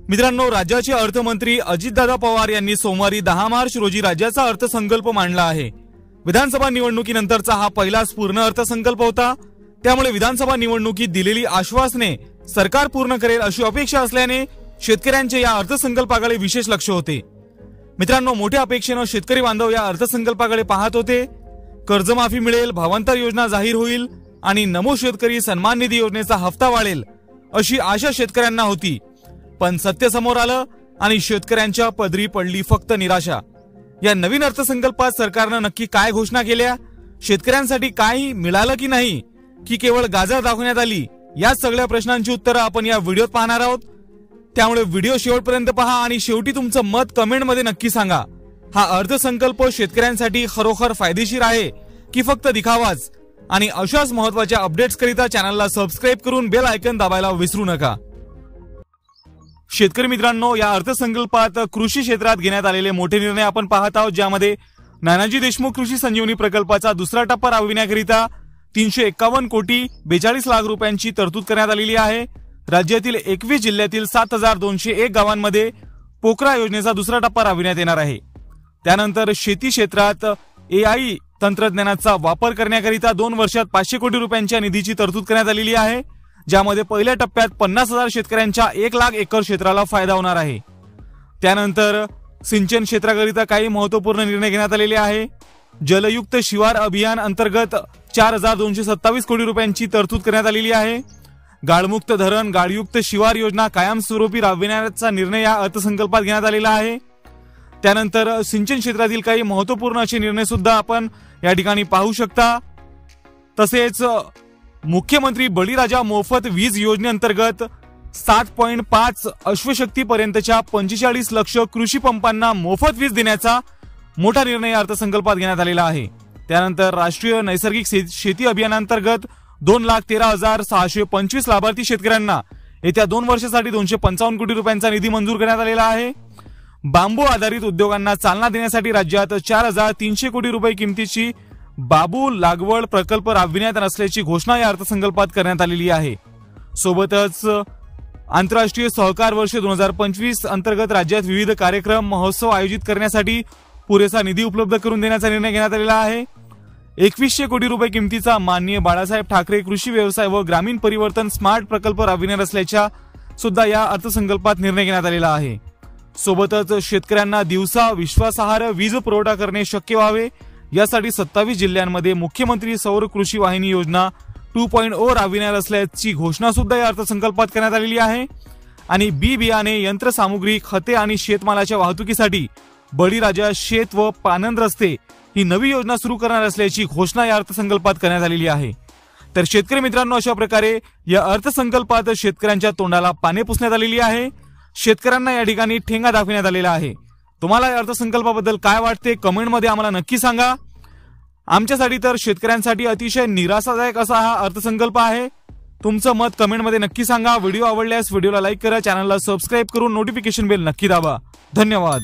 मित्रांनो, राज्याचे अर्थमंत्री अजितदादा पवार यांनी सोमवारी 10 मार्च रोजी राज्याचा अर्थसंकल्प मांडला आहे। विधानसभा निवडणुकीनंतरचा हा पहिलाच पूर्ण अर्थसंकल्प होता। त्यामुळे विधानसभा निवडणुकीत दिलेली आश्वासने सरकार पूर्ण करेल अशी अपेक्षा असल्याने शेतकऱ्यांचे या अर्थसंकल्पाकडे विशेष लक्ष होते। मित्रांनो, मोठ्या अपेक्षेने शेतकरी बांधव या अर्थसंकल्पाकडे पाहत होते। कर्जमाफी मिळेल, भावांतर योजना जाहीर होईल आणि नमो शेतकरी सन्मान निधी योजनेचा हप्ता वाढेल अशी आशा शेतकऱ्यांना होती। पण सत्य समोर आलं आणि शेतकऱ्यांच्या पदरी पडली फक्त निराशा। या नवीन अर्थसंकल्पात सरकारने नक्की काय घोषणा केल्या, शेतकऱ्यांसाठी काही मिळालं की नाही, की केवळ गाजर दाखवण्यात आली, या सगळ्या प्रश्नांची उत्तरे आपण या व्हिडिओत पाहणार आहोत। त्यामुळे व्हिडिओ शेवटपर्यंत पहा आणि शेवटी तुमचं मत कमेंटमध्ये नक्की सांगा। हा अर्थसंकल्प शेतकऱ्यांसाठी खरोखर फायदेशीर आहे की फक्त दिखावाच? आणि अशाच महत्त्वाच्या अपडेट्स करिता चॅनलला सबस्क्राइब करून बेल आयकॉन दाबायला विसरू नका। शेतकरी मित्रांनो, या अर्थसंकल्पात कृषी क्षेत्रात घेण्यात आलेले मोठे निर्णय आपण पाहत आहोत, ज्यामध्ये नानाजी देशमुख कृषी संजीवनी प्रकल्पाचा दुसरा टप्पा राबविण्याकरिता 351 कोटी 42 लाख रुपयांची तरतूद करण्यात आलेली आहे। राज्यातील 21 जिल्ह्यातील 7201 गावांमध्ये पोकरा योजनेचा दुसरा टप्पा राबविण्यात येणार आहे। त्यानंतर शेती क्षेत्रात AI तंत्रज्ञानाचा वापर करण्याकरिता 2 वर्षात 500 कोटी रुपयांच्या निधीची तरतूद करण्यात आलेली आहे, ज्यामध्ये पहिल्या टप्प्यात 50,000 शेतकऱ्यांच्या 1 लाख एकर क्षेत्राला फायदा होणार आहे। त्यानंतर सिंचन क्षेत्राकरिता काही महत्त्वपूर्ण निर्णय घेण्यात आलेले आहे। जलयुक्त शिवार अभियान अंतर्गत 4227 कोटी रुपयांची तरतूद करण्यात आलेली आहे। गाळमुक्त धरण, गाळयुक्त शिवार योजना कायमस्वरूपी राबविण्याचा निर्णय या अर्थसंकल्पात घेण्यात आलेला आहे। त्यानंतर सिंचन क्षेत्रातील काही महत्त्वपूर्ण असे निर्णय सुद्धा आपण या ठिकाणी पाहू शकता। तसेच मुख्यमंत्री बळीराजा मोफत वीज योजनेअंतर्गत 7.5 अश्वशक्ती पर्यंतच्या 45 लक्ष कृषी पंपांना मोफत वीज देण्याचा मोठा निर्णय या अर्थसंकल्पात घेण्यात आलेला आहे। त्यानंतर राष्ट्रीय नैसर्गिक शेती अभियानांतर्गत 2,13,625 लाभार्थी शेतकऱ्यांना येत्या 2 वर्षासाठी 255 कोटी रुपयांचा निधी मंजूर करण्यात आलेला आहे। बांबू आधारित उद्योगांना चालना देण्यासाठी राज्यात 4,300 कोटी रुपये किमतीची बांबू लागवड प्रकल्प राबविण्यात असल्याची घोषणा या अर्थसंकल्पात करण्यात आलेली आहे। सोबतच आंतरराष्ट्रीय सहकार वर्ष 2025 अंतर्गत राज्यात विविध कार्यक्रम महोत्सव आयोजित करण्यासाठी पुरेसा निधी उपलब्ध करून देण्याचा निर्णय घेण्यात आलेला आहे। 2100 कोटी रुपये किमतीचा माननीय बाळासाहेब ठाकरे कृषी व्यवसाय व ग्रामीण परिवर्तन स्मार्ट प्रकल्प राबविणार असल्याच्या सुद्धा या अर्थसंकल्पात निर्णय घेण्यात आलेला आहे। सोबतच शेतकऱ्यांना दिवसा विश्वासार्ह वीज पुरवठा करणे शक्य व्हावे यासाठी 27 जिल्ह्यांमध्ये मुख्यमंत्री सौर कृषी वाहिनी योजना 2.0 राबविणार असल्याची घोषणा सुद्धा या अर्थसंकल्पात करण्यात आलेली आहे। आणि बी बियाणे, यंत्रसामुग्री, खते आणि शेतमालाच्या वाहतुकीसाठी बळीराजा शेत व पानंद रस्ते ही नवी योजना सुरू करणार असल्याची घोषणा या अर्थसंकल्पात करण्यात आलेली आहे। तर शेतकरी मित्रांनो, अशा प्रकारे या अर्थसंकल्पात शेतकऱ्यांच्या तोंडाला पाने पुसण्यात आलेली आहे। शेतकऱ्यांना या ठिकाणी ठेंगा दाखवण्यात आलेला आहे। तुम्हाला या अर्थसंकल्पाबद्दल काय वाटते कमेंटमध्ये आम्हाला नक्की सांगा। आमच्यासाठी तर शेतकऱ्यांसाठी अतिशय निराशादायक असा हा अर्थसंकल्प आहे। तुमचं मत कमेंटमध्ये नक्की सांगा। व्हिडिओ आवडल्यास व्हिडिओला लाईक करा, चॅनलला सबस्क्राइब करून नोटिफिकेशन बेल नक्की दाबा। धन्यवाद।